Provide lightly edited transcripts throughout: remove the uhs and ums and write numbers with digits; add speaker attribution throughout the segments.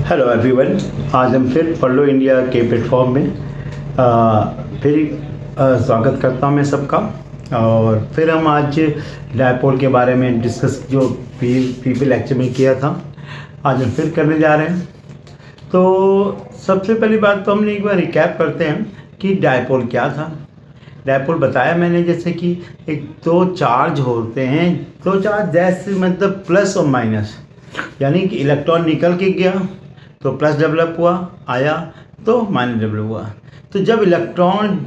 Speaker 1: Hello everyone, आज हम फिर पढ़ लो इंडिया के प्लेटफॉर्म में फिर स्वागत करता हूं मैं सबका। और फिर हम आज डायपोल के बारे में डिस्कस जो प्रीवियस लेक्चर में किया था, आज हम फिर करने जा रहे हैं। तो सबसे पहली बात तो हमने एक बार रिकैप करते हैं कि डायपोल क्या था। डायपोल बताया मैंने जैसे कि दो चार्ज होते हैं, दो चार्ज जैसे मतलब प्लस और माइनस, यानी कि इलेक्ट्रॉन निकल के गया तो प्लस डेवलप हुआ, आया तो माइनस डेवलप हुआ। तो जब इलेक्ट्रॉन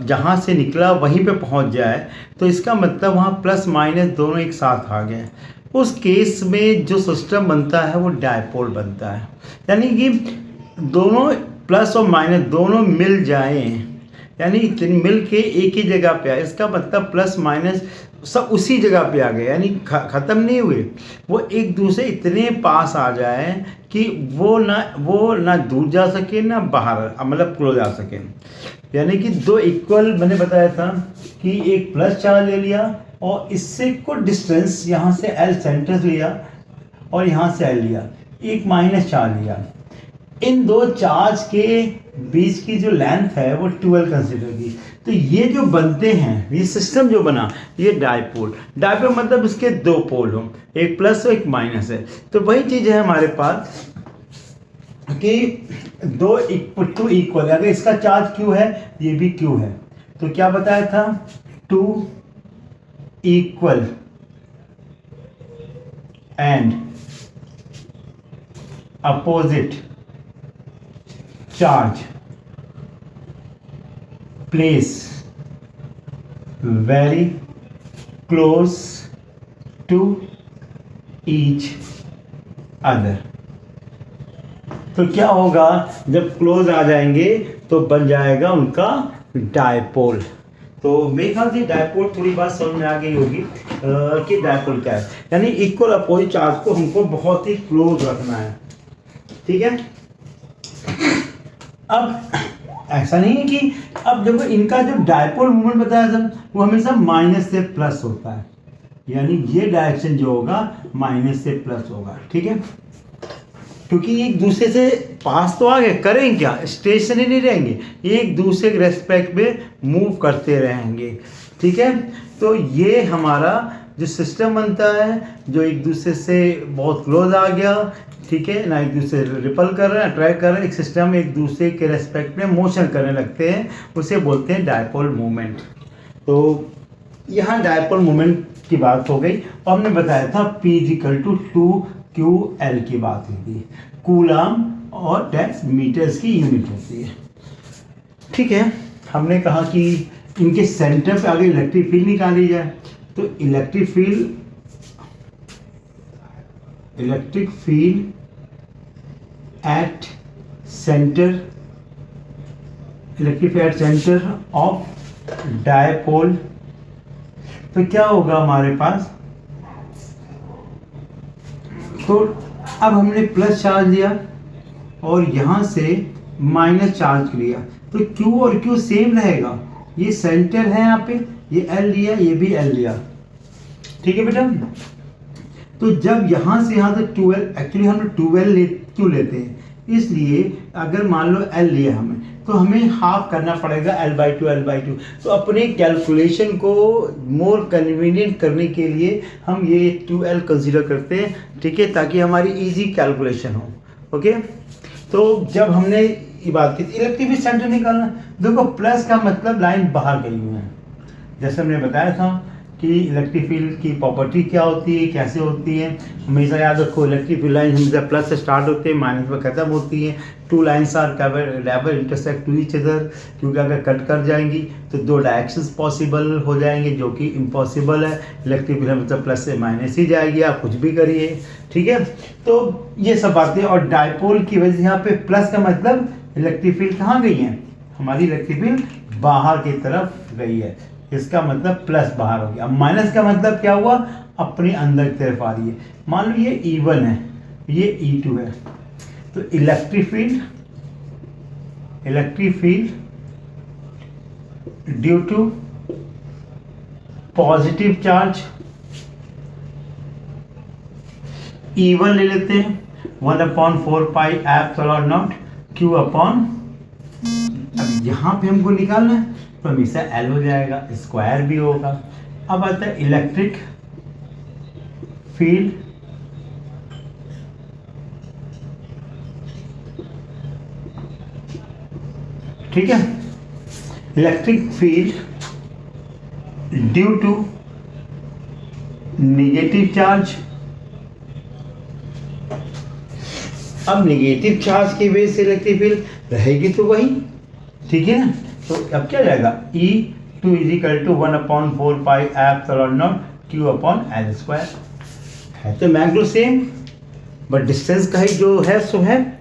Speaker 1: जहाँ से निकला वहीं पे पहुँच जाए तो इसका मतलब वहाँ प्लस माइनस दोनों एक साथ आ गए। उस केस में जो सिस्टम बनता है वो डायपोल बनता है, यानी कि दोनों प्लस और माइनस दोनों मिल जाएं, यानी मिल के एक ही जगह पे आए। इसका मतलब प्लस माइनस सब उसी जगह पे आ गए, यानी ख़त्म नहीं हुए, वो एक दूसरे इतने पास आ जाए कि वो ना दूर जा सके ना बाहर मतलब क्लोज आ सके। यानी कि दो इक्वल, मैंने बताया था कि एक प्लस चार्ज ले लिया और इससे कुछ डिस्टेंस यहाँ से एल सेंटर लिया और यहाँ से एल लिया, एक माइनस चार्ज लिया। इन दो चार्ज के बीच की जो लेंथ है वो 12 कंसिडर की। तो ये जो बनते हैं, ये सिस्टम जो बना, ये डायपोल मतलब इसके दो पोल हो, एक प्लस और एक माइनस है। तो वही चीज़ है हमारे पास कि दो टू इक्वल, अगर इसका चार्ज क्यू है ये भी क्यू है, तो क्या बताया था, two equal and opposite charge place very close to each other। तो क्या होगा, जब क्लोज आ जाएंगे तो बन जाएगा उनका डायपोल। तो मेरे ख्याल से डायपोल थोड़ी बात समझ में आ गई होगी कि डायपोल क्या है, यानी इक्वल अपोजिट चार्ज को हमको बहुत ही क्लोज रखना है, ठीक है। अब ऐसा नहीं है कि अब देखो इनका जो डायपोल मूवमेंट बताया था वो हमेशा माइनस से प्लस होता है, यानी ये डायरेक्शन जो होगा माइनस से प्लस होगा, ठीक है। क्योंकि एक दूसरे से पास तो आ गए, करेंगे क्या, स्टेशनरी नहीं रहेंगे, एक दूसरे के रेस्पेक्ट में मूव करते रहेंगे, ठीक है। तो ये हमारा जो सिस्टम बनता है, जो एक दूसरे से बहुत क्लोज आ गया, ठीक है ना, एक दूसरे रिपल कर रहे हैं, अट्रैक्ट कर रहे हैं, एक सिस्टम एक दूसरे के रेस्पेक्ट में मोशन करने लगते हैं, उसे बोलते हैं डायपोल मूवमेंट। तो यहाँ डायपोल मूवमेंट की बात हो गई और हमने बताया था P=2QL की बात हुई थी, कूलम और डैश मीटर्स की यूनिट होती है, ठीक है। हमने कहा कि इनके सेंटर पे आगे इलेक्ट्रिक फील्ड निकाली जाए, तो electric field at centre of dipole. तो क्या होगा हमारे पास, तो अब हमने प्लस चार्ज लिया और यहां से माइनस चार्ज लिया, तो Q और Q सेम रहेगा, ये सेंटर है यहाँ पे, ये L लिया, ये भी L लिया, ठीक है बेटा। तो जब यहाँ से 12, एक्चुअली हम 12 क्यों लेते हैं, इसलिए अगर मान लो L लिया हमें तो हमें हाफ करना पड़ेगा L/2। तो अपने कैलकुलेशन को मोर कन्वीनियंट करने के लिए हम ये 2L कंसीडर करते हैं, ठीक है, ताकि हमारी इजी कैलकुलेशन हो, ओके। तो जब हमने ये बात की इलेक्ट्रिक फील्ड सेंटर निकालना, देखो प्लस का मतलब लाइन बाहर गई हुई है, जैसे हमने बताया था कि इलेक्ट्रिक फील्ड की प्रॉपर्टी क्या होती है, कैसे होती है, हमेशा याद रखो, इलेक्ट्रिक फील्ड लाइन हमेशा प्लस से स्टार्ट होते हैं, माइनस पर खत्म होती है। Two lines are never intersect to each other, क्योंकि अगर कट कर जाएंगी तो दो डायरेक्शंस पॉसिबल हो जाएंगे, जो कि इम्पॉसिबल है। इलेक्ट्रिक फील्ड मतलब प्लस से माइनस ही जाएगी, आप कुछ भी करिए, ठीक है। तो ये सब बातें, और डायपोल की वजह से यहाँ पे प्लस का मतलब इलेक्ट्रिक फील्ड कहाँ गई है, हमारी इलेक्ट्रिक फील्ड बाहर की तरफ गई है, इसका मतलब प्लस बाहर हो गया। माइनस का मतलब क्या हुआ, अपने अंदर की तरफ आ रही है। मान लो ये E1 है, ये E2 है, तो electric field due to positive charge E1 ले लेते हैं, 1/4πε0 Q अपॉन, अब यहाँ पे हमको निकालना है तो हमेशा L हो जाएगा, स्क्वायर भी होगा। अब आता है इलेक्ट्रिक फील्ड, ठीक है, electric field due to negative charge. अब नेगेटिव चार्ज की वजह से इलेक्ट्रिक फील्ड रहेगी तो वही, ठीक है ना। तो अब क्या जाएगा, E2 = 1/4πε0 Q upon L square. है तो मैग्नीट्यूड सेम, बट डिस्टेंस का ही जो है सो है।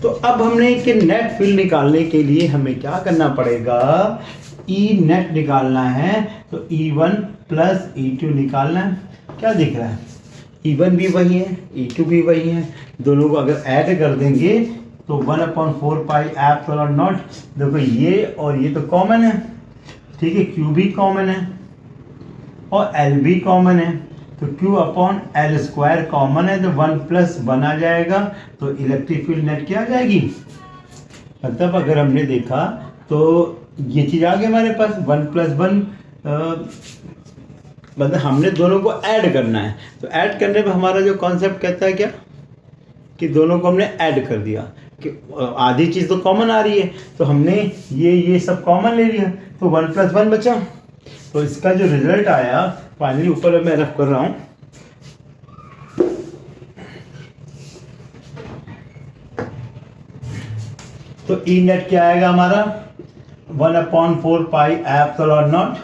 Speaker 1: तो अब हमने कि नेट फील्ड निकालने के लिए हमें क्या करना पड़ेगा, E नेट निकालना है तो E1 प्लस E2 निकालना है। क्या दिख रहा है, E1 भी वही है, E2 भी वही है, दोनों को अगर ऐड कर देंगे तो 1/4πε0, देखो ये और ये तो कॉमन है, ठीक है, Q भी कॉमन है और L भी कॉमन है, तो Q upon L square common है तो 1 + 1 आ जाएगा, तो इलेक्ट्रिक फील्ड नेट क्या आ जाएगी। मतलब अगर हमने देखा तो ये चीज़ आ गई हमारे पास 1 + 1, मतलब हमने दोनों को ऐड करना है। तो ऐड करने में हमारा जो कॉन्सेप्ट कहता है क्या, कि दोनों को हमने ऐड कर दिया, कि आधी चीज़ तो कॉमन आ रही है तो हमने ये सब कॉमन ले लिया, तो 1 + 1 बचा। तो इसका जो रिजल्ट आया फाइनली, ऊपर मैं रफ कर रहा हूँ, तो ई नेट क्या आएगा हमारा 1/4πε0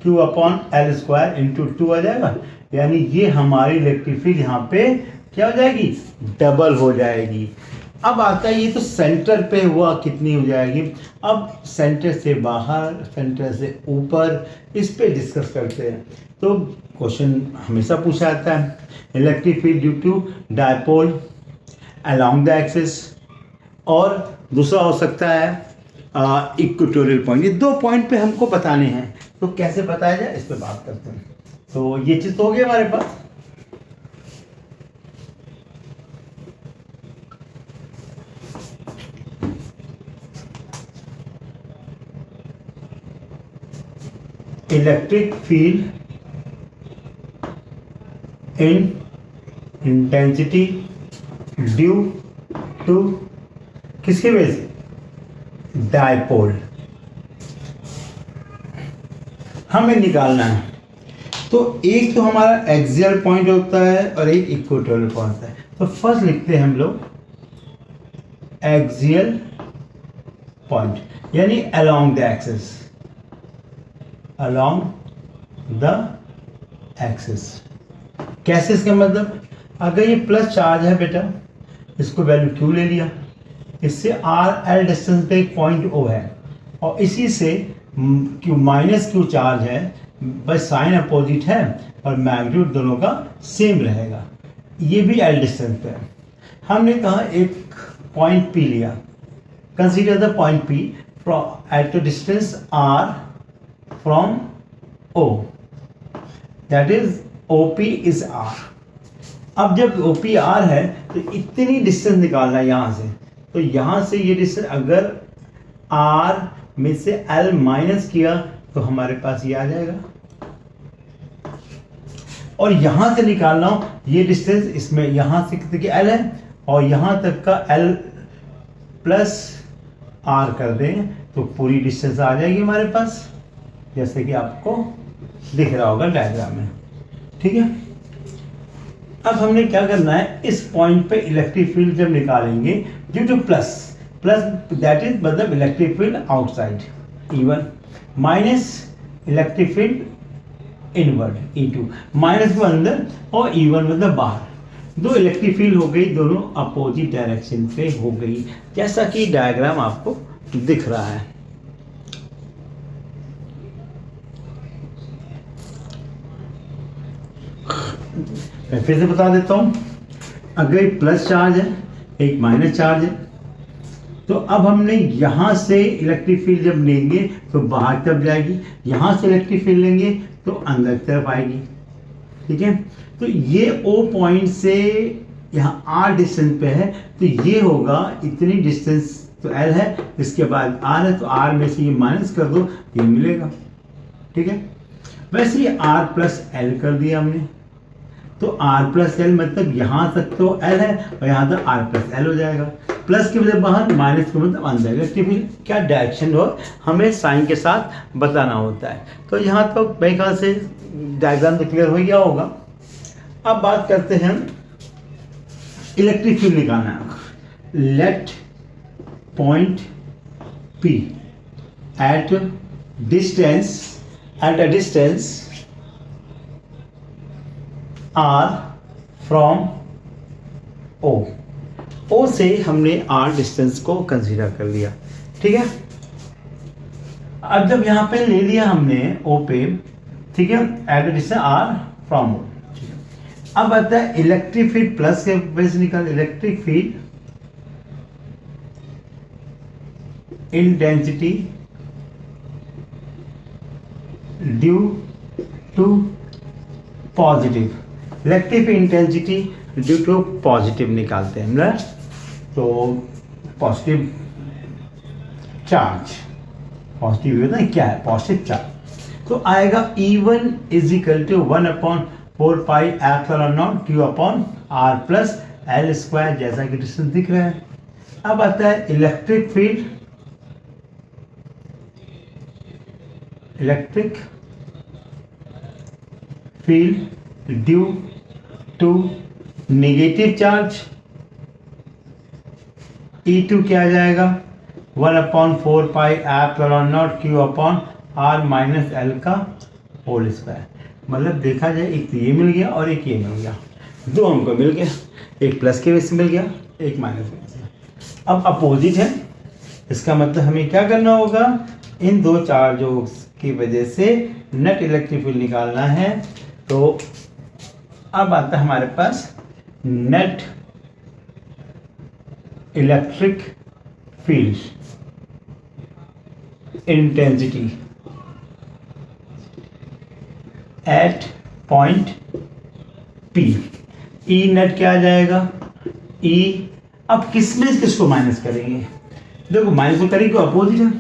Speaker 1: Q upon L square into 2 आ जाएगा। यानी ये हमारी इलेक्ट्रिक फील्ड यहाँ पे क्या हो जाएगी, डबल हो जाएगी। अब आता है ये तो सेंटर पे हुआ, कितनी हो जाएगी। अब सेंटर से बाहर, सेंटर से ऊपर, इस पे डिस्कस करते हैं। तो क्वेश्चन हमेशा पूछा जाता है, electric field due to dipole along the axis, और दूसरा हो सकता है इक्वेटोरियल पॉइंट। ये 2 पॉइंट पे हमको बताने हैं, तो कैसे बताया जाए इस पे बात करते हैं। तो ये चीज़ तो हो गई हमारे पास। Electric field in intensity due to किसकी वजह से, डायपोल हमें निकालना है। तो एक तो हमारा एक्सियल पॉइंट होता है और एक इक्वेटोरियल पॉइंट होता है। तो फर्स्ट लिखते हैं हम लोग एक्सियल पॉइंट, यानी along the axis, along the axis. कैसे, इसका मतलब अगर ये प्लस चार्ज है बेटा, इसको वैल्यू Q ले लिया, इससे RL डिस्टेंस पे एक पॉइंट O है, और इसी से Q -Q चार्ज है, बस साइन अपोजिट है और मैग्नीट्यूड दोनों का सेम रहेगा। ये भी L डिस्टेंस पे है। हमने कहा एक पॉइंट P लिया, consider the point P at the distance R from O, that is OP is R। अब जब OP R है तो इतनी डिस्टेंस निकालना है यहाँ से, तो यहाँ से ये डिस्टेंस अगर R में से L माइनस किया तो हमारे पास ये आ जाएगा, और यहाँ से निकालना हो ये डिस्टेंस, इसमें यहाँ से कितने की L है और यहाँ तक का L प्लस R कर दें तो पूरी डिस्टेंस आ जाएगी हमारे पास, जैसे कि आपको दिख रहा होगा डायग्राम में, ठीक है। अब हमने क्या करना है, इस पॉइंट पे इलेक्ट्रिक फील्ड जब निकालेंगे due to plus that is मतलब electric field outside E1 minus electric field inward E2, minus को अंदर और E1 मतलब बाहर। दो इलेक्ट्रिक फील्ड हो गई, दोनों अपोजिट डायरेक्शन पे हो गई, जैसा कि डायग्राम आपको दिख रहा है। मैं फिर से बता देता हूं, अगर एक प्लस चार्ज है एक माइनस चार्ज है, तो अब हमने यहाँ से इलेक्ट्रिक फील्ड जब लेंगे तो बाहर तरफ जाएगी, यहाँ से इलेक्ट्रिक फील्ड लेंगे तो अंदर तरफ आएगी। ठीक है, तो ये O पॉइंट से यहाँ R डिस्टेंस पे है, तो ये होगा इतनी डिस्टेंस, तो L है, इसके बाद R है, तो R में से ये माइनस कर दो, ये मिलेगा। ठीक है, वैसे ये R प्लस एल कर दिया हमने, तो R प्लस एल मतलब यहाँ तक तो L है और यहाँ तक R प्लस एल हो जाएगा। प्लस के मतलब बाहर, माइनस के मतलब अंदर। इलेक्ट्रिक फील्ड क्या डायरेक्शन हो हमें साइन के साथ बताना होता है। तो यहाँ तो मेरे ख्याल से डायग्राम तो क्लियर हो गया होगा। अब बात करते हैं इलेक्ट्रिक फील्ड निकालना है। Let point P at a distance R from O से हमने R डिस्टेंस को कंसीडर कर लिया। ठीक है, अब जब यहाँ पे ले लिया हमने O पे, ठीक है, at a distance R from O। अब आता है इलेक्ट्रिक फील्ड प्लस के वजह से निकाल। Electric field intensity due to positive, electric intensity due to positive निकालते हैं हम ना, तो पॉजिटिव चार्ज, पॉजिटिव होता है क्या है, पॉजिटिव चार्ज, तो आएगा E1 is equal to 1/4 pi epsilon naught Q upon R plus L square, जैसा कि डिस्टेंस दिख रहा है। अब आता है electric field, electric field due to negative charge, E2 क्या आ जाएगा 1/4 pi epsilon naught Q upon R minus L का होल स्क्वायर। मतलब देखा जाए एक तो ये मिल गया और एक ये मिल गया, दो हमको मिल गया, एक प्लस के वजह से मिल गया, एक माइनस के वजह से। अब अपोजिट है, इसका मतलब हमें क्या करना होगा, इन दो चार्जों की वजह से नेट इलेक्ट्रिक फील्ड निकालना है। तो अब आता है हमारे पास net electric field intensity at point P। E net क्या आ जाएगा, E, अब किसमें किसको माइनस करेंगे, देखो माइनस को करेंगे अपोजिट है,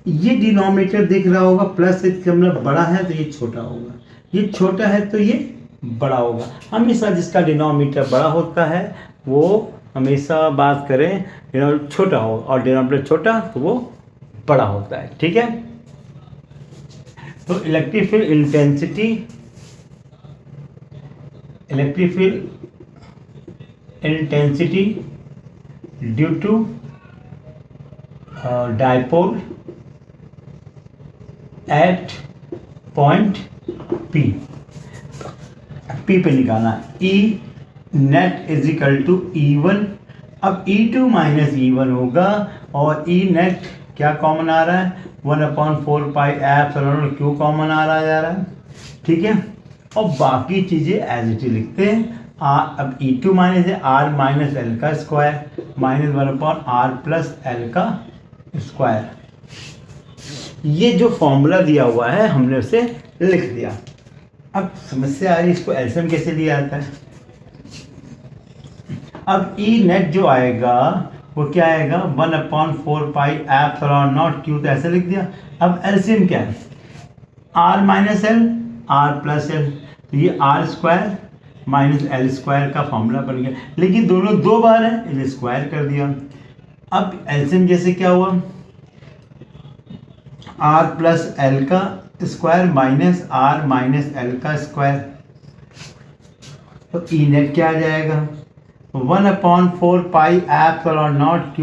Speaker 1: ये डिनोमिनेटर दिख रहा होगा प्लस इसका मतलब बड़ा है तो ये छोटा होगा, ये छोटा है तो ये बड़ा होगा। हमेशा जिसका डिनोमिनेटर बड़ा होता है वो हमेशा बात करें छोटा हो, और डिनोमिनेटर छोटा तो वो बड़ा होता है। ठीक है, तो electric field intensity, electric field intensity due to dipole at point P, P पे निकालना, E net is equal to E1। अब E2 माइनस E1 होगा और E नेट क्या कॉमन आ रहा है 1/4 पाई एप्सिलॉन Q कॉमन आ रहा जा रहा है। ठीक है, और बाकी चीज़ें एज इट इज लिखते हैं। अब E2 माइनस है R माइनस एल का square minus 1/R plus L का स्क्वायर। ये जो फॉर्मूला दिया हुआ है हमने उसे लिख दिया। अब समस्या आ रही है इसको एलसीएम कैसे लिया जाता है। अब E नेट जो आएगा वो क्या आएगा 1/4 पाई एप्सिलॉन नॉट Q, तो ऐसे लिख दिया। अब एलसीएम क्या है R minus L R plus L, तो ये R square minus L square का फॉर्मूला बन गया, लेकिन दोनों दो बार है इसलिए स्क्वायर कर दिया। अब एलसीएम जैसे क्या हुआ R प्लस एल का square minus R minus L का स्क्वायर, तो E नेट क्या आ जाएगा 1/4 pi epsilon naught Q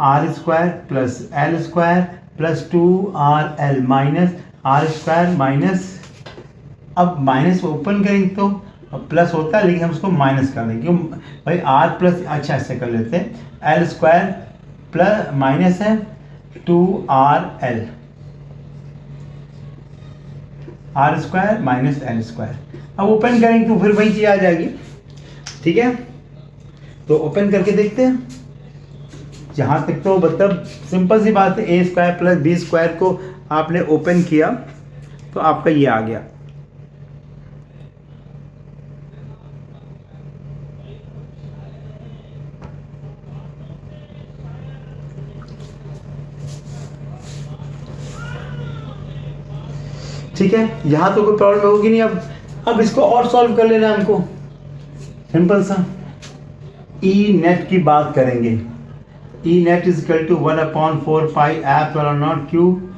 Speaker 1: R square plus L square plus 2RL minus R square minus, अब माइनस ओपन करेंगे तो प्लस होता है लेकिन हम उसको माइनस कर देंगे क्यों भाई R प्लस, अच्छा ऐसे कर लेते हैं एल स्क्वायर प्लस माइनस है 2RL R square minus L square. अब ओपन करेंगे तो फिर वही चीज़ आ जाएगी। ठीक है, तो ओपन करके देखते हैं। जहाँ तक तो मतलब सिंपल सी बात है, ए स्क्वायर प्लस बी स्क्वायर को आपने ओपन किया तो आपका ये आ गया। ठीक है, यहाँ तो कोई प्रॉब्लम होगी नहीं। अब इसको और सॉल्व कर लेना हमको, सिंपल सा। ई नेट की बात करेंगे। E net is equal to 1/4 pi epsilon not Q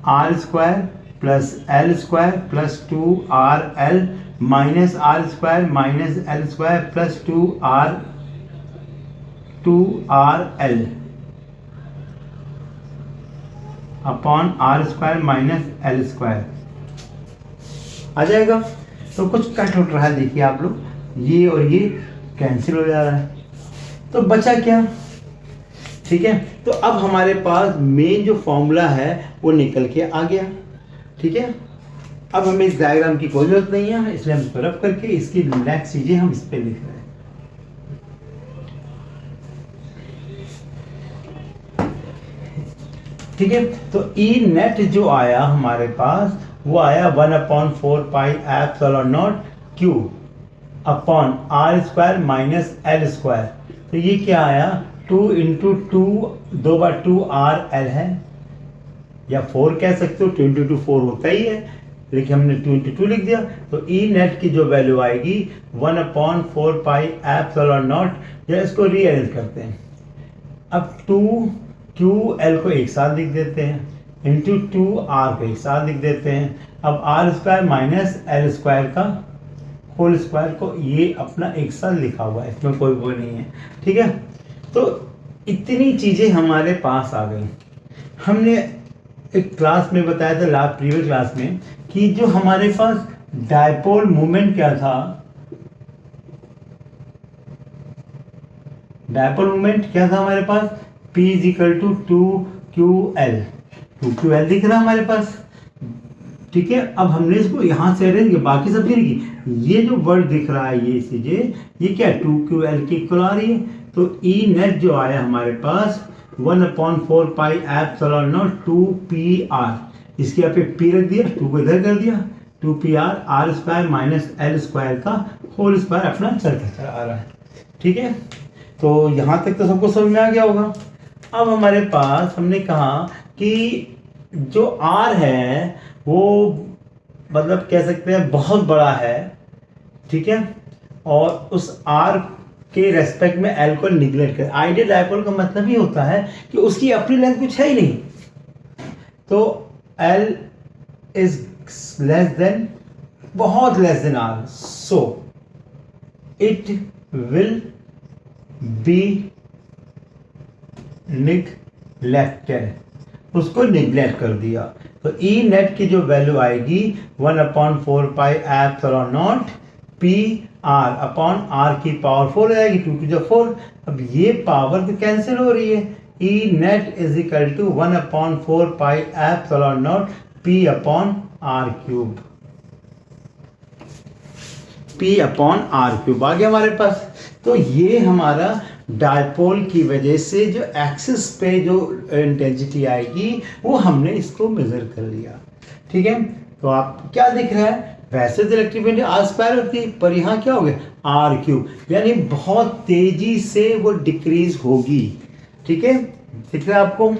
Speaker 1: R square plus L square plus 2RL minus R square minus L square plus 2RL upon R square minus L square आ जाएगा। तो कुछ cut उठ रहा है, देखिए आप लोग, ये और ये कैंसिल हो जा रहा है, तो बचा क्या? ठीक है, तो अब हमारे पास मेन जो फॉर्मूला है वो निकल के आ गया। ठीक है, अब हमें इस डायग्राम की कोई जरूरत नहीं है, इसलिए हम इसको रफ करके इसकी नेक्स्ट चीजें हम इस पे लिख रहे हैं। ठीक है, तो ई नेट जो आया हमारे पास वो आया 1/4 pi epsilon not Q upon R square minus L square. तो ये क्या आया? 2 इंटू 2/2RL है, या 4 कह सकते हो, 2 इंटू 4 होता ही है, लेकिन हमने 2 इंटू 2 लिख दिया। तो ई नेट की जो वैल्यू आएगी 1/4 पाई एप्सिलॉन नॉट, या इसको रीअरेंज करते हैं। अब 2QL को एक साथ लिख देते हैं, इंटू 2R को एक साथ लिख देते हैं। अब R square minus L square का होल स्क्वायर को ये अपना एक साथ लिखा हुआ है, इसमें कोई वो नहीं है। ठीक है, तो इतनी चीज़ें हमारे पास आ गई। हमने एक क्लास में बताया था, प्रीवियस क्लास में, कि जो हमारे पास डायपोल मोमेंट क्या था, डायपोल मोमेंट क्या था हमारे पास? P is equal to 2QL। 2QL दिख रहा है हमारे पास। ठीक है, अब हमने इसको यहाँ से अरेंज किया, बाकी सब गिर गई। ये जो वर्ड दिख रहा है, ये चीजें, ये क्या 2QL की इक्वल आ रही है। तो ई नेट जो आया हमारे पास 1/4 पाई एप्सिलॉन नॉट 2PR, इसके यहाँ पे P रख दिया, 2 को इधर कर दिया, 2PR R square minus L square का होल स्क्वायर अपना चलता आ रहा है। ठीक है, तो यहाँ तक तो सबको समझ में आ गया होगा। अब हमारे पास हमने कहा कि जो R है वो मतलब कह सकते हैं बहुत बड़ा है। ठीक है, और उस R के रेस्पेक्ट में L को निगलेक्ट कर, आइडियल डायपोल का मतलब ही होता है कि उसकी अपनी लेंथ कुछ है ही नहीं, तो L इज लेस देन, बहुत less than R, so it will be neglected, उसको निगलेक्ट कर दिया। तो ई नेट की जो वैल्यू आएगी 1/4 pi epsilon not PR upon R की पावर 4 आएगी, 2 टू 4। अब ये पावर तो कैंसिल हो रही है। E net is equal to 1/4 pi epsilon not P upon R cube, P upon R cube आ गया हमारे पास। तो ये हमारा डायपोल की वजह से जो एक्सिस पे जो इंटेंसिटी आएगी वो हमने इसको मेजर कर लिया। ठीक है, तो आप क्या दिख रहा है? वैसे तो इलेक्ट्रिक फील्ड आर स्क्वायर होती है, पर यहाँ क्या हो गया? R क्यूब, यानी बहुत तेजी से वो डिक्रीज होगी। ठीक है, दिख रहा है आपको?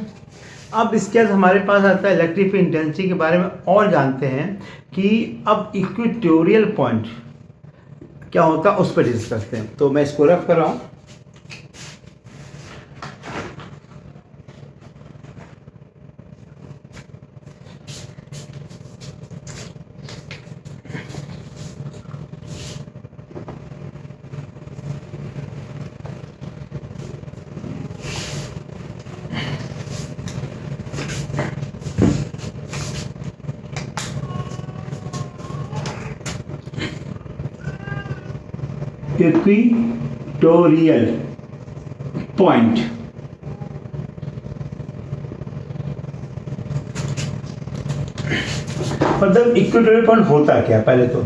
Speaker 1: अब इसके बाद हमारे पास आता है इलेक्ट्रिक फील्ड इंटेंसिटी के बारे में और जानते हैं कि अब इक्वेटोरियल पॉइंट क्या होता है उस पर डिस्कस करते हैं। तो मैं इसको रफ कर रहा हूँ। इक्वेटोरियल पॉइंट, मतलब इक्वेटोरियल पॉइंट होता क्या? पहले तो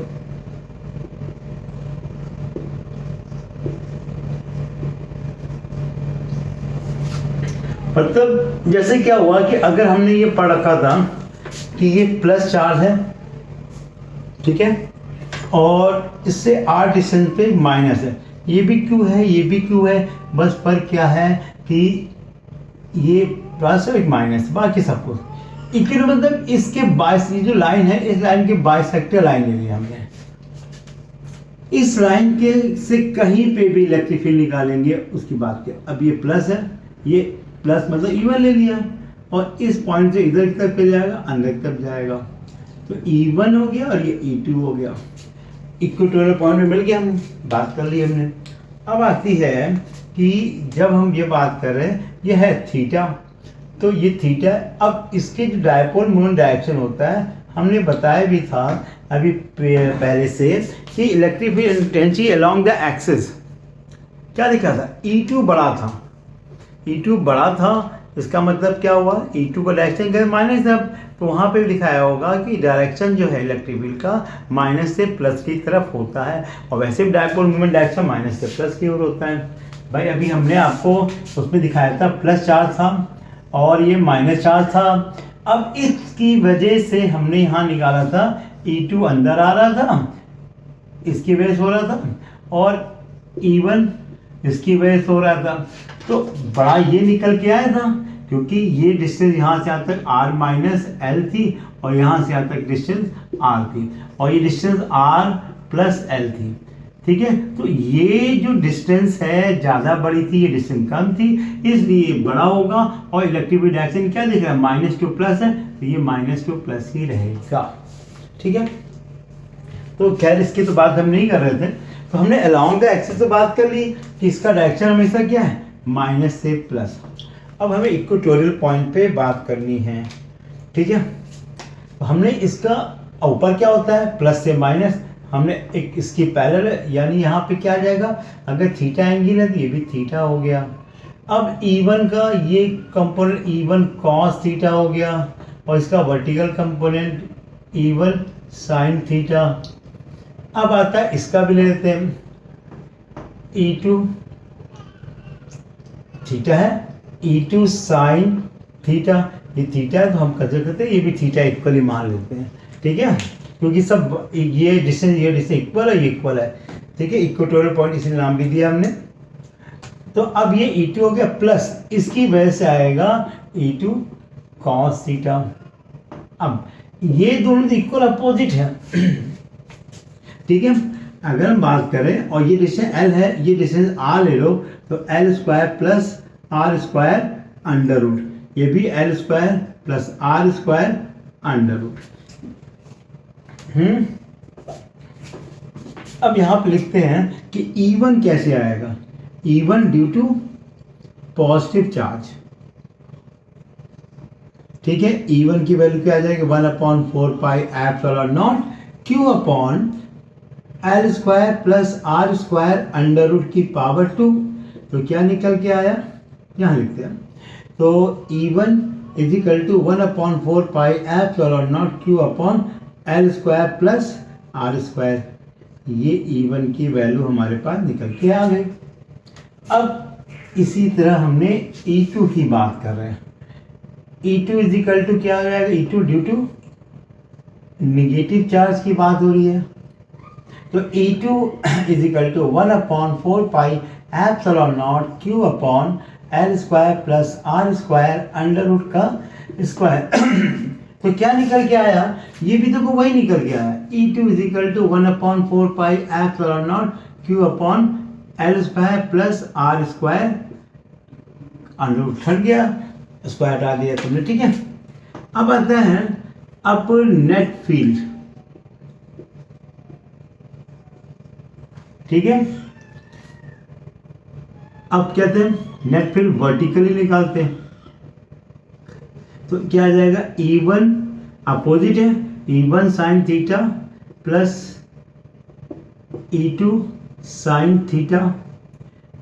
Speaker 1: मतलब जैसे क्या हुआ कि अगर हमने ये पढ़ रखा था कि ये प्लस चार्ज है, ठीक है, और इससे आर डिस्टेंस पे माइनस है, ये भी क्यू है, ये भी क्यू है, बस फर्क क्या है कि ये प्लस और एक माइनस, बाकी सब कुछ इक्वल। मतलब इसके बाइस, ये जो लाइन है इस लाइन के बाइसेक्टर लाइन ले लिया हमने। इस लाइन के से कहीं पे भी इलेक्ट्रिक फील्ड निकालेंगे उसकी बात है। अब ये प्लस है, ये प्लस मतलब E1 ले लिया, और इस पॉइंट से इधर की तरफ पे जाएगा, अंदर की तरफ जाएगा, तो E1 हो गया और ये E2 हो गया। इक्वेटोरियल पॉइंट में मिल गया, हमने बात कर ली हमने। अब आती है कि जब हम ये बात कर रहे हैं, ये है थीटा, तो ये थीटा। अब इसके जो डायपोल मोमेंट डायरेक्शन होता है, हमने बताया भी था अभी पहले से कि electric field intensity along the axis क्या लिखा था, E2 बड़ा था, E2 बड़ा था। इसका मतलब क्या हुआ, E2 का डायरेक्शन क्या माइनस था, तो वहाँ पे लिखाया होगा कि डायरेक्शन जो है इलेक्ट्रिक फील्ड का माइनस से प्लस की तरफ होता है, और वैसे भी डायपोल मोमेंट डायरेक्शन माइनस से प्लस की ओर होता है। भाई अभी हमने आपको उसमें दिखाया था प्लस चार्ज था और ये माइनस चार्ज था। अब इसकी वजह से हमने यहाँ निकाला था E2 अंदर आ रहा था, इसकी वजह से हो रहा था, और E1 इसकी वजह से हो रहा था। तो बड़ा ये निकल के आया था, क्योंकि ये डिस्टेंस यहाँ से यहाँ तक R माइनस L थी, और यहाँ से यहाँ तक डिस्टेंस R थी, और ये डिस्टेंस R प्लस L थी, ठीक है। तो ये जो डिस्टेंस है ज़्यादा बड़ी थी, ये डिस्टेंस कम थी, इसलिए बड़ा होगा। और इलेक्ट्रिक फील्ड डायरेक्शन क्या दिख रहा है, माइनस टू प्लस है, तो ये माइनस टू प्लस ही रहेगा, ठीक है। तो खैर इसकी तो बात हम नहीं कर रहे थे, तो हमने अलोंग द एक्सिस से बात कर ली कि इसका डायरेक्शन हमेशा क्या है, माइनस से प्लस। अब हमें इक्वेटोरियल पॉइंट पे बात करनी है, ठीक है। तो हमने इसका ऊपर क्या होता है, प्लस से माइनस, हमने एक इसकी पैरेलल है, यानी यहाँ पे क्या आ जाएगा, अगर थीटा एंगल है तो ये भी थीटा हो गया। अब E1 का ये कंपोनेंट E1 cos थीटा हो गया, और इसका vertical component E1 sin theta. अब आता है इसका भी ले लेते हैं, E2 थीटा है, E2 sin थीटा, ये थीटा है तो हम कैसे करते हैं, ये भी थीटा इक्वली मान लेते हैं, ठीक है, क्योंकि सब ये डिस्टेंस इक्वल है, ये इक्वल है, ठीक है। इक्वेटोरियल पॉइंट इसलिए नाम भी दिया हमने। तो अब ये E2 हो गया प्लस, इसकी वजह से आएगा E2 cos थीटा। अब ये दोनों इक्वल अपोजिट है, ठीक है। अगर हम बात करें और ये डिस्टेंस L है, ये डिस्टेंस R ले लो, तो L square plus R square under root, ये भी L square plus R square under root. अब यहाँ पे लिखते हैं कि E1 कैसे आएगा, E1 due to positive charge, ठीक है। E1 की वैल्यू क्या आ जाएगी, 1/4 pi epsilon naught Q upon L square plus R square under root की पावर 2। तो क्या निकल के आया, यहाँ लिखते हैं, तो E1 is equal to 1/4 pi epsilon naught Q upon L square plus R square. ये E1 की वैल्यू हमारे पास निकल के आ गई। अब इसी तरह हमने E2 की बात कर रहे हैं, E2 इज इक्वल टू क्या हो जाएगा, E2 due to negative charge की बात हो रही है, तो E2 is equal to 1/4 pi epsilon naught Q upon L square plus R square under root का स्क्वायर। तो क्या निकल के आया, ये भी तो वही निकल के आया, E2 is equal to 1/4 pi epsilon naught Q upon L square plus R square under root, हट गया, स्क्वायर हटा दिया तुमने, ठीक है। अब आता है अब नेट फील्ड, ठीक है। अब कहते हैं नेट फील्ड वर्टिकली निकालते हैं, तो क्या आ जाएगा, E1 अपोजिट है, E1 sine theta plus E2 sine theta,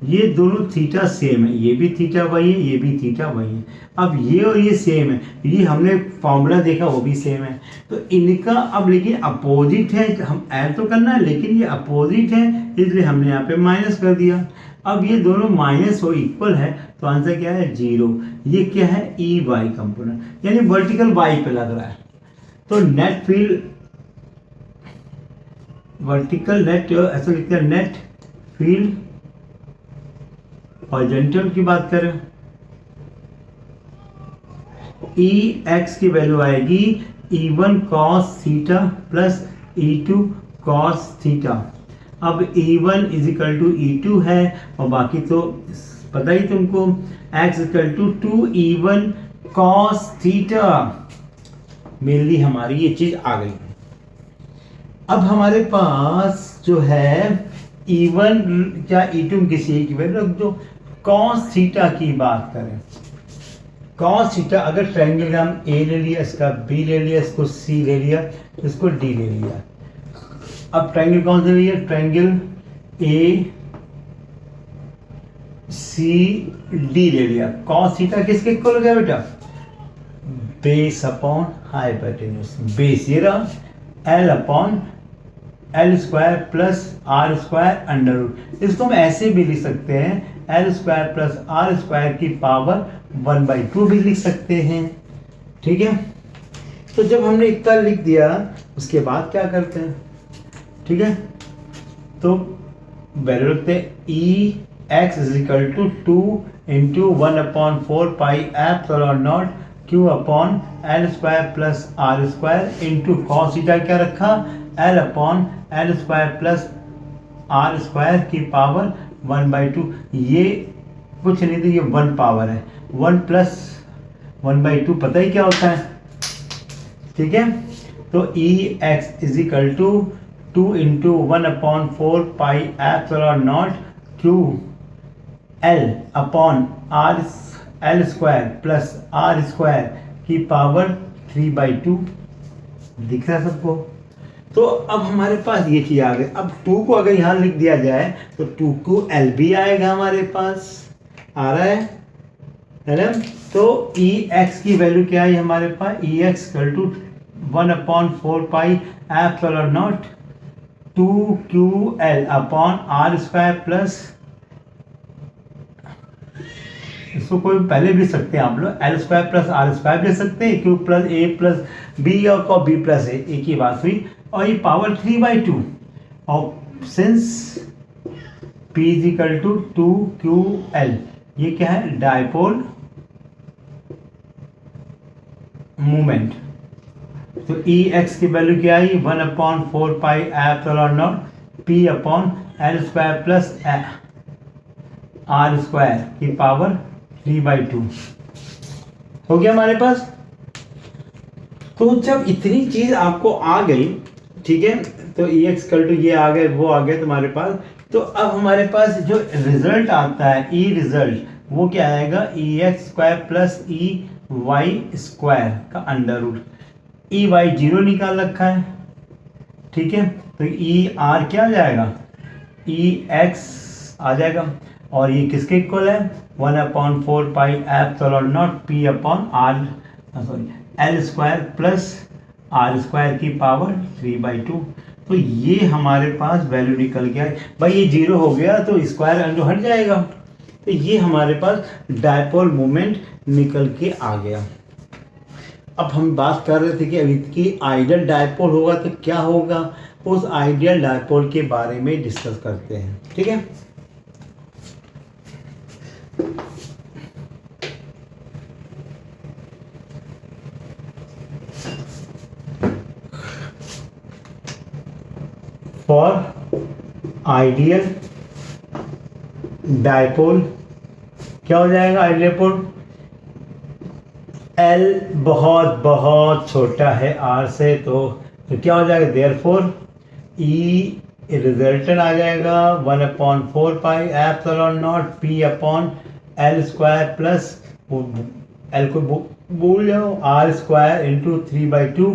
Speaker 1: ये दोनों थीटा सेम है, ये भी थीटा वही है, ये भी थीटा वही है। अब ये और ये सेम है, ये हमने फॉर्मूला देखा वो भी सेम है, तो इनका अब लेकिन अपोजिट है, हम ऐड तो करना है लेकिन ये अपोजिट है, इसलिए हमने यहाँ पे माइनस कर दिया। अब ये दोनों माइनस हो इक्वल है तो आंसर क्या है 0। ये क्या है ई वाई कंपोनेंट, यानी वर्टिकल वाई पे लग रहा है। तो नेट फील्ड वर्टिकल नेट ऐसा लिखते हैं, नेट फील्ड हॉरिजॉन्टल की बात करें, ई एक्स की वैल्यू आएगी E1 cos theta plus E2 cos theta. अब E1 इजिकल टू E2 है और बाकी तो पता ही तुमको, x is equal to 2E1 cos theta. Mainly हमारी ये चीज आ गई। अब हमारे पास जो है E1 क्या E2 किसी की वैल्यू रख दो। cos थीटा की बात करें, cos थीटा अगर ट्रायंगल हम A ले लिया, इसका B ले लिया, इसको C ले लिया, इसको D ले लिया। अब ट्रायंगल कौन सा लिया, ट्रायंगल A C D ले लिया। cos थीटा किसके इक्वल हो गया बेटा, बेस अपॉन हाइपोटेन्यूज। बेस ये रहा L upon L square plus R square under root. इसको हम ऐसे भी लिख सकते हैं, L square plus R square की पावर 1/2 भी लिख सकते हैं। ठीक है, तो जब हमने इतना लिख दिया उसके बाद क्या करते हैं, ठीक है, तो वैल्यू रखते हैं E X is equal to 2 into 1/4 pi epsilon not Q upon L square plus R square into cos theta क्या रखा, L upon L square plus R square की पावर 1/2। ये कुछ नहीं, तो ये 1 पावर है, 1 प्लस 1/2 पता ही क्या होता है। ठीक है, तो E X is equal to 2 into 1/4 pi epsilon not Q L upon R L square plus R square की पावर 3/2। दिख रहा है सबको। तो अब हमारे पास ये चीज आ गई। अब 2 को अगर यहाँ लिख दिया जाए तो 2 को एल भी आएगा हमारे पास, आ रहा है ना। तो ई एक्स की वैल्यू क्या है हमारे पास, E X equal to 1/4 pi epsilon not 2QL upon R square plus, इसको कोई पहले भी सकते हैं आप लोग, L square plus R square भी सकते हैं, Q plus A plus B और बी प्लस ए, एक ही बात हुई। और ये पावर 3/2 और since P is equal to 2QL, ये क्या है, डायपोल मोमेंट। तो ई एक्स की वैल्यू क्या आई, 1/4 pi epsilon not P upon L square plus R square की पावर 3/2 हो गया हमारे पास। तो जब इतनी चीज आपको आ गई, ठीक है, तो ई एक्स कल टू ये आ गए, वो आ गए तुम्हारे पास। तो अब हमारे पास जो रिजल्ट आता है, ई रिजल्ट, वो क्या आएगा, E X square plus E Y square का अंडर रूट। ई वाई 0 निकाल रखा है, ठीक है, तो ई आर क्या आ जाएगा, ई एक्स आ जाएगा। और ये किसके इक्वल है, 1/4 pi epsilon not P upon R L square plus R square की पावर 3/2। तो ये हमारे पास वैल्यू निकल गया भाई। ये 0 हो गया तो स्क्वायर अंडर हट जाएगा। तो ये हमारे पास डायपोल मोमेंट निकल के आ गया। अब हम बात कर रहे थे कि अब इसकी आइडियल डायपोल होगा तो क्या होगा, उस आइडियल डायपोल के बारे में डिस्कस करते हैं। ठीक है, फॉर आइडियल डायपोल क्या हो जाएगा, आइडियल डायपोल L बहुत बहुत छोटा है R से, तो क्या हो जाएगा, देयरफॉर E रिजल्टेंट आ जाएगा 1/4 pi epsilon not P upon L square plus L को भूल जाओ R square into 3/2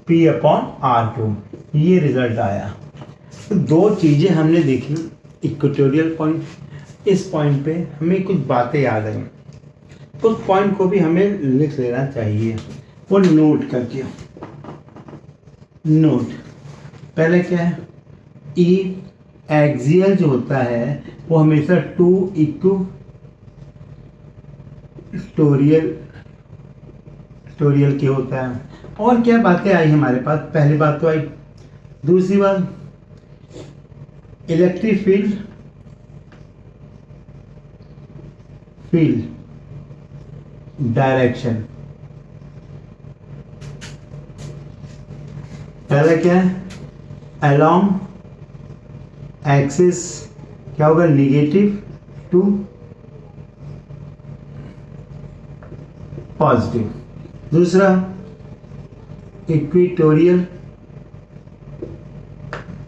Speaker 1: P upon R2। ये रिजल्ट आया। तो दो चीज़ें हमने देखी, इक्वेटोरियल पॉइंट, इस पॉइंट पे हमें कुछ बातें याद आई, उस पॉइंट को भी हमें लिख लेना चाहिए वो नोट करके। नोट पहले क्या है, ई एक्सियल जो होता है वो हमेशा टू इक्वेटोरियल के होता है। और क्या बातें आई हमारे पास, पहली बात तो आई। दूसरी बात, इलेक्ट्रिक फील्ड डायरेक्शन, पहला क्या है, अलोंग एक्सिस क्या होगा, निगेटिव टू पॉजिटिव। दूसरा इक्वेटोरियल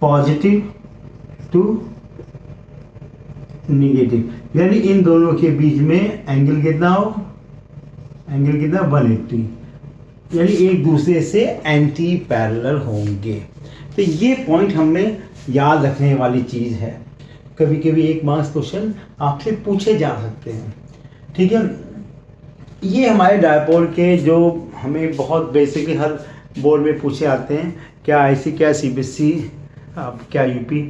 Speaker 1: पॉजिटिव टू निगेटिव, यानी इन दोनों के बीच में एंगल कितना हो, एंगल कितना 180, यानी एक दूसरे से एंटी पैरेलल होंगे। तो ये पॉइंट हमें याद रखने वाली चीज़ है। कभी कभी एक मार्क्स क्वेश्चन आपसे पूछे जा सकते हैं, ठीक है। ये हमारे डायपोल के जो हमें बहुत बेसिकली हर बोर्ड में पूछे आते हैं, क्या आईसी, क्या सीबीएसई, क्या यूपी,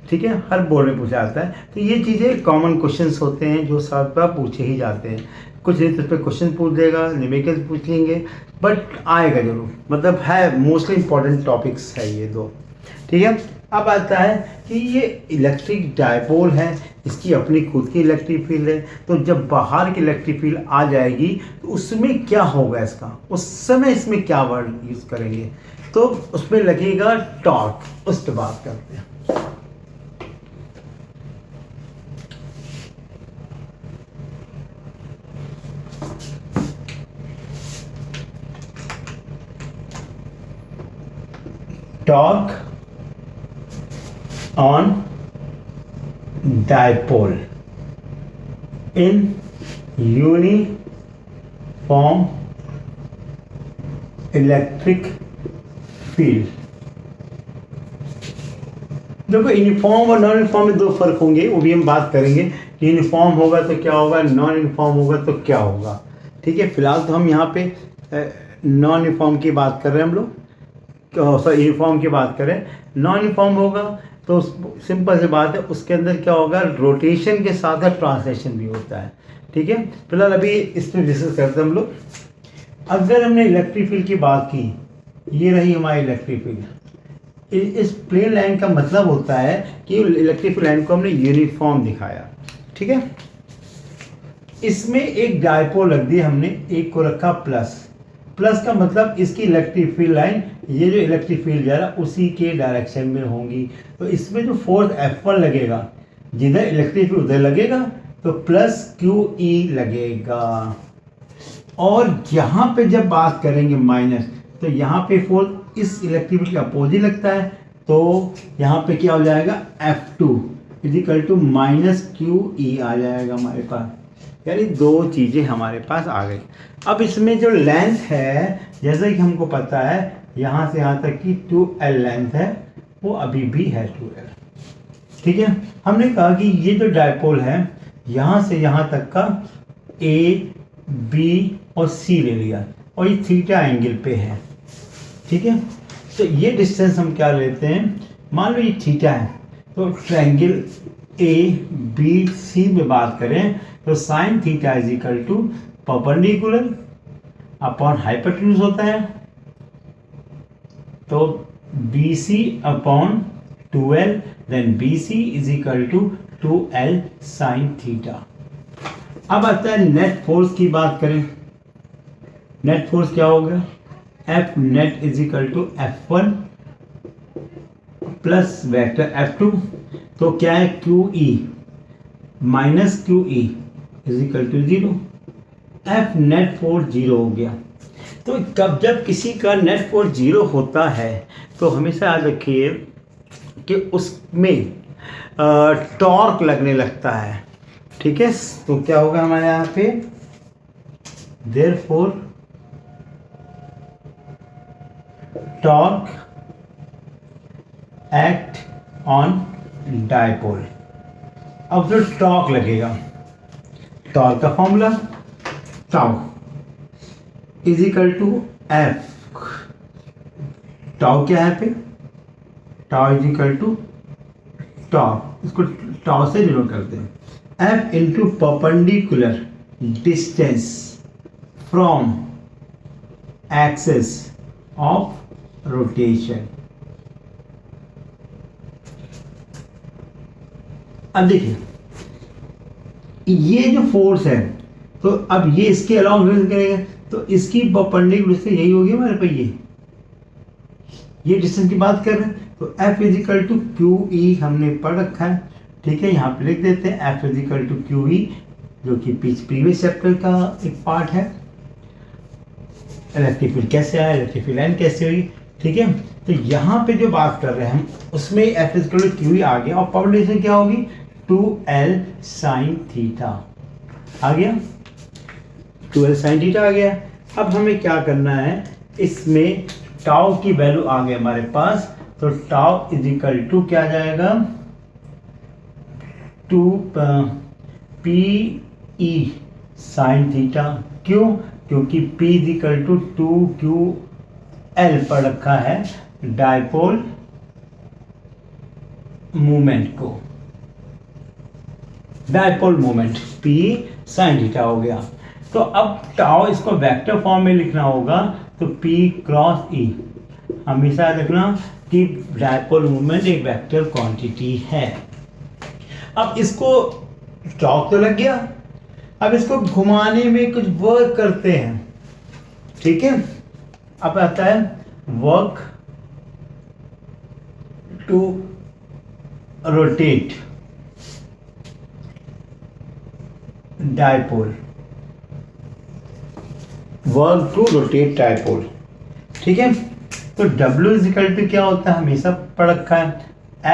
Speaker 1: ठीक है, हर बोर्ड में पूछा जाता है। तो ये चीज़ें कॉमन क्वेश्चंस होते हैं जो सब बार पूछे ही जाते हैं। कुछ नहीं तो इस पर क्वेश्चन पूछ देगा, न्यूमेरिकल पूछ लेंगे, बट आएगा जरूर, मतलब है मोस्टली इंपॉर्टेंट टॉपिक्स है ये दो, ठीक है। अब आता है कि ये इलेक्ट्रिक डायपोल है, इसकी अपनी खुद की इलेक्ट्रिक फील्ड है। तो जब बाहर की इलेक्ट्रिक फील्ड आ जाएगी तो उसमें क्या होगा, इसका उस समय इसमें क्या वर्ड यूज़ करेंगे, तो उसमें लगेगा टॉर्क। उस पर बात करते हैं। Torque on dipole in uniform electric field। देखो यूनिफॉर्म और नॉन यूनिफॉर्म में दो फर्क होंगे, वो भी हम बात करेंगे। यूनिफॉर्म होगा तो क्या होगा, नॉन यूनिफॉर्म होगा तो क्या होगा, ठीक है। फिलहाल तो हम यहाँ पे नॉन यूनिफॉर्म की बात कर रहे हैं हम लोग, सॉरी यूनिफॉर्म की बात करें। नॉन यूनिफॉर्म होगा तो सिंपल सी बात है, उसके अंदर क्या होगा, रोटेशन के साथ ट्रांसलेशन भी होता है, ठीक है। फिलहाल अभी इस पर डिस्कस करते हैं हम लोग। अगर हमने इलेक्ट्रिक फील्ड की बात की, ये रही हमारी इलेक्ट्रिक फील्ड। इस प्लेन लाइन का मतलब होता है कि इलेक्ट्रिक फील्ड लाइन को हमने यूनिफॉर्म दिखाया, ठीक है। इसमें एक डायपोल रख दिया हमने, एक को रखा प्लस। प्लस का मतलब इसकी इलेक्ट्रिक फील्ड लाइन, ये जो इलेक्ट्रिक फील्ड जा रहा है उसी के डायरेक्शन में होंगी। तो इसमें जो फोर्स F1 लगेगा, जिधर इलेक्ट्रिक फील्ड उधर लगेगा, तो प्लस QE लगेगा। और यहाँ पे जब बात करेंगे माइनस, तो यहाँ पे फोर्स इस इलेक्ट्रिक फील्ड के अपोजिट लगता है, तो यहाँ पे क्या हो जाएगा, F2 is equal to minus QE आ जाएगा हमारे पास। यानी दो चीज़ें हमारे पास आ गई। अब इसमें जो लेंथ है, जैसे कि हमको पता है यहाँ से यहाँ तक की 2L लेंथ है, वो अभी भी है 2L, ठीक है। हमने कहा कि ये जो डायपोल है यहाँ से यहाँ तक का A, B और C ले लिया, और ये थीटा एंगल पे है, ठीक है। तो ये डिस्टेंस हम क्या लेते हैं, मान लो ये थीटा है, तो ट्रायंगल ABC में बात करें तो sine theta is equal to perpendicular upon hypotenuse होता है, तो BC upon 2L, then BC is equal to 2L sine theta. अब आता है नेट फोर्स की बात करें। नेट फोर्स क्या होगा, F net is equal to F1 plus vector F2, तो क्या है QE minus QE is equal to 0। F net force 0 हो गया। तो कब जब किसी का नेट फोर्स 0 होता है तो हमेशा याद रखिए कि उसमें टॉर्क लगने लगता है, ठीक है। तो क्या होगा हमारे यहाँ पे, therefore torque act on dipole. अब जो टॉर्क लगेगा, टॉर्क का formula tau is equal to F. Tau क्या है पे, tau is equal to torque, इसको टाउ से डिनोट करते हैं, F into perpendicular distance from axis of rotation. अब देखिए ये जो फोर्स है, तो अब ये इसके अलाउंस करेगा, तो इसकी परपेंडिकुलर से यही होगी हमारे पे, ये डिस्टेंस की बात कर रहे हैं। तो F is equal to Q E हमने पढ़ रखा है, ठीक है, यहाँ पे लिख देते हैं F is equal to Q E, जो कि प्रीवियस चैप्टर का एक पार्ट है। इलेक्ट्रिक फील्ड कैसे आया, इलेक्ट्रिक फील्ड लाइन कैसे हुई, ठीक है। तो यहाँ पे जो बात कर रहे हैं हम, उसमें F is equal to Q E आ गया, और पावर डिस्टेंस क्या होगी 2L sin थीटा आ गया, 2L sin थीटा आ गया। अब हमें क्या करना है, इसमें टाउ की वैल्यू आ गई हमारे पास, तो टाउ इज इक्वल टू क्या जाएगा 2 पी ई साइन थीटा। क्यों, क्योंकि P is equal to 2QL पर रखा है डायपोल मूवमेंट को, dipole movement P sine theta हो गया। तो अब टाउ इसको वेक्टर फॉर्म में लिखना होगा, तो P क्रॉस E, हमेशा रखना कि डायपोल मूवमेंट एक वेक्टर क्वांटिटी है। अब इसको चौक तो लग गया, अब इसको घुमाने में कुछ वर्क करते हैं, ठीक है। अब आता है work to rotate dipole, work to rotate dipole, ठीक है। तो W इज इक्वल टू क्या होता है, हमेशा पढ़ रखा है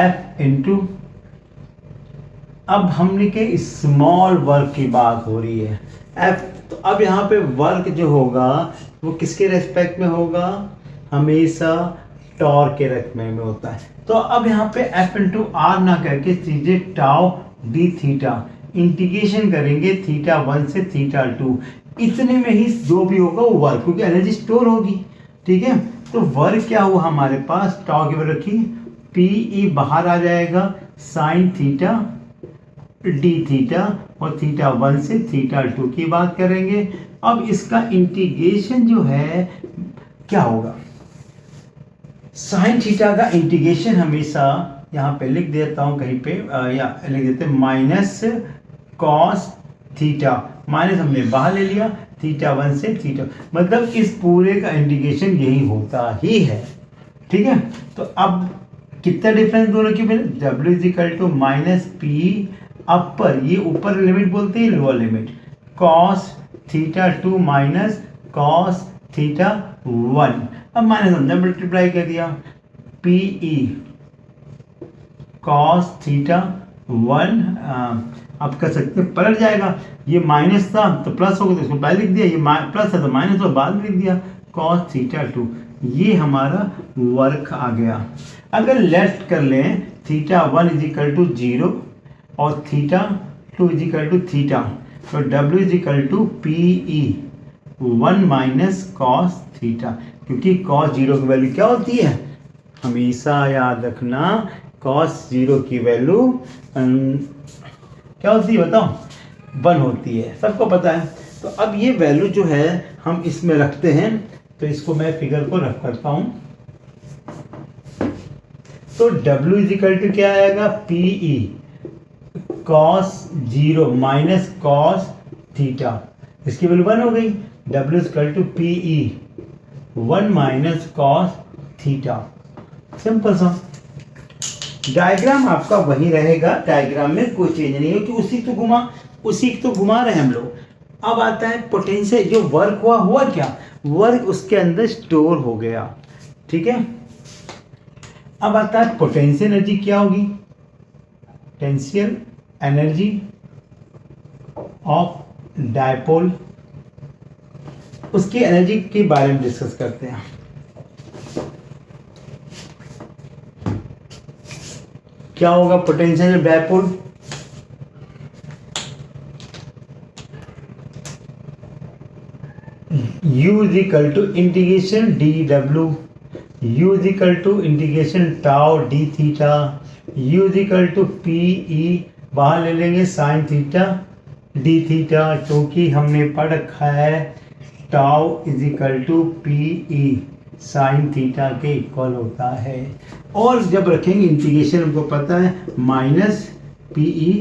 Speaker 1: F इंटू, अब हमने के स्मॉल वर्क की बात हो रही है F, तो अब यहाँ पे वर्क जो होगा वो किसके रेस्पेक्ट में होगा, हमेशा टॉर्क के रेस्पेक्ट में होता है। तो अब यहाँ पे F इंटू आर ना करके सीधे टाउ डी थीटा इंटीग्रेशन करेंगे थीटा 1 से थीटा 2, इतने में ही जो भी होगा वो वर्क, क्योंकि एनर्जी स्टोर होगी, ठीक है। तो वर्क क्या हुआ हमारे पास, टाउ की वैल्यू रखी पी ई, बाहर आ जाएगा साइन थीटा डी थीटा, और थीटा 1 से थीटा 2 की बात करेंगे। अब इसका इंटीग्रेशन जो है क्या होगा, साइन थीटा का इंटीग्रेशन हमेशा यहाँ पे लिख देता हूँ कहीं पे, या लिख देते हैं माइनस कॉस थीटा, माइनस हमने बाहर ले लिया थीटा 1 से थीटा, मतलब इस पूरे का इंटीग्रेशन यही होता ही है, ठीक है। तो अब कितना डिफरेंस दोनों के बीच, W is equal to minus P upper, ये ऊपर लिमिट बोलते हैं, lower limit cos theta 2 minus cos theta 1, अब माइनस हमने मल्टीप्लाई कर दिया पी ई कॉस थीटा 1, आप कर सकते हैं पलट जाएगा, ये माइनस था तो प्लस हो गया, तो इसको पहले लिख दिया, ये प्लस था तो माइनस हो बाद में लिख दिया कॉस थीटा 2, ये हमारा वर्क आ गया। अगर लेफ्ट कर लें थीटा 1 इज इक्वल टू 0 और theta 2 is equal to theta, तो W is equal to P E 1 minus cos theta, क्योंकि कॉस 0 की वैल्यू क्या होती है, हमेशा याद रखना कॉस 0 की वैल्यू क्या होती है बताओ, 1 होती है, सबको पता है। तो अब ये वैल्यू जो है हम इसमें रखते हैं, तो इसको मैं फिगर को रख करता हूं, तो W इज इक्वल टू क्या आएगा P E cos 0 minus cos theta, इसकी वैल्यू 1 हो गई, W is equal to P E 1 minus cos theta, simple सा। डायग्राम आपका वही रहेगा, डायग्राम में कोई चेंज नहीं है कि उसी तो घुमा रहे हैं हम लोग। अब आता है पोटेंशियल, जो वर्क हुआ क्या, वर्क उसके अंदर स्टोर हो गया, ठीक है। अब आता है पोटेंशियल एनर्जी क्या होगी, पोटेंशियल एनर्जी ऑफ डायपोल, उसकी एनर्जी के बारे में डिस्कस करते हैं। क्या होगा potential dipole? U is equal to integration D W, U is equal to integration tau D theta, U is equal to P E, बाहर ले लेंगे साइन थीटा डी थीटा, क्योंकि हमने पढ़ रखा है tau is equal to P E sine theta के equal होता है। और जब रखेंगे इंटीग्रेशन, हमको पता है minus P E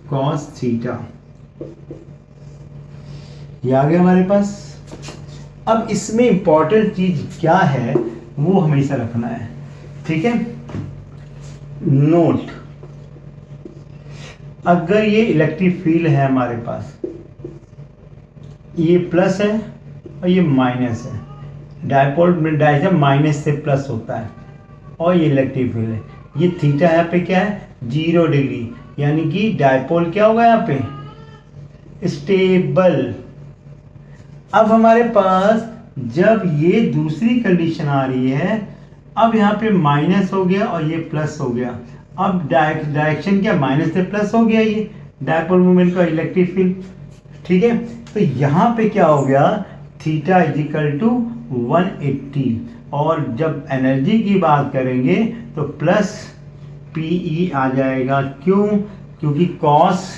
Speaker 1: cos theta, ये आ गया हमारे पास। अब इसमें इंपॉर्टेंट चीज क्या है वो हमेशा रखना है, ठीक है। नोट, अगर ये इलेक्ट्रिक फील्ड है हमारे पास, ये प्लस है और ये माइनस है, डायपोल में डायरेक्शन माइनस से प्लस होता है, और ये इलेक्ट्रिक फील्ड है, ये थीटा यहाँ पे क्या है 0 डिग्री, यानी कि डायपोल क्या होगा यहाँ पे स्टेबल। अब हमारे पास जब ये दूसरी कंडीशन आ रही है, अब यहाँ पे माइनस हो गया और ये प्लस हो गया, अब डायरेक्शन क्या माइनस से प्लस हो गया, ये डायपोल मोमेंट का इलेक्ट्रिक फील्ड, ठीक है। तो यहाँ पे क्या हो गया थीटा इज इक्वल टू 180, और जब एनर्जी की बात करेंगे तो प्लस पीई आ जाएगा, क्यों? क्योंकि कॉस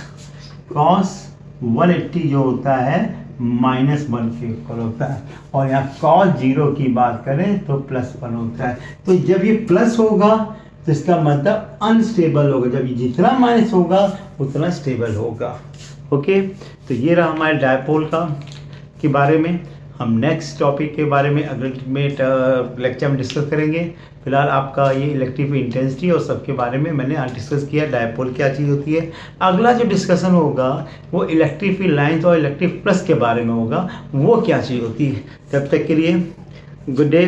Speaker 1: 180 जो होता है -1 के इक्वल होता है, और यहाँ कॉस 0 की बात करें तो +1 होता है। तो जब ये प्लस होगा तो इसका मतलब अनस्टेबल होगा, जब ये जितना माइनस होगा उतना स्टेबल होगा। ओके, तो ये रहा हमारे डायपोल का के बारे में। हम नेक्स्ट टॉपिक के बारे में अगले लेक्चर में डिस्कस करेंगे। फिलहाल आपका ये इलेक्ट्रिक इंटेंसिटी और सबके बारे में मैंने आज डिस्कस किया, डायपोल क्या चीज़ होती है। अगला जो डिस्कशन होगा वो इलेक्ट्रिक फील्ड लाइन्स और इलेक्ट्रिक प्लस के बारे में होगा, वो क्या चीज़ होती है। तब तक के लिए गुड डे।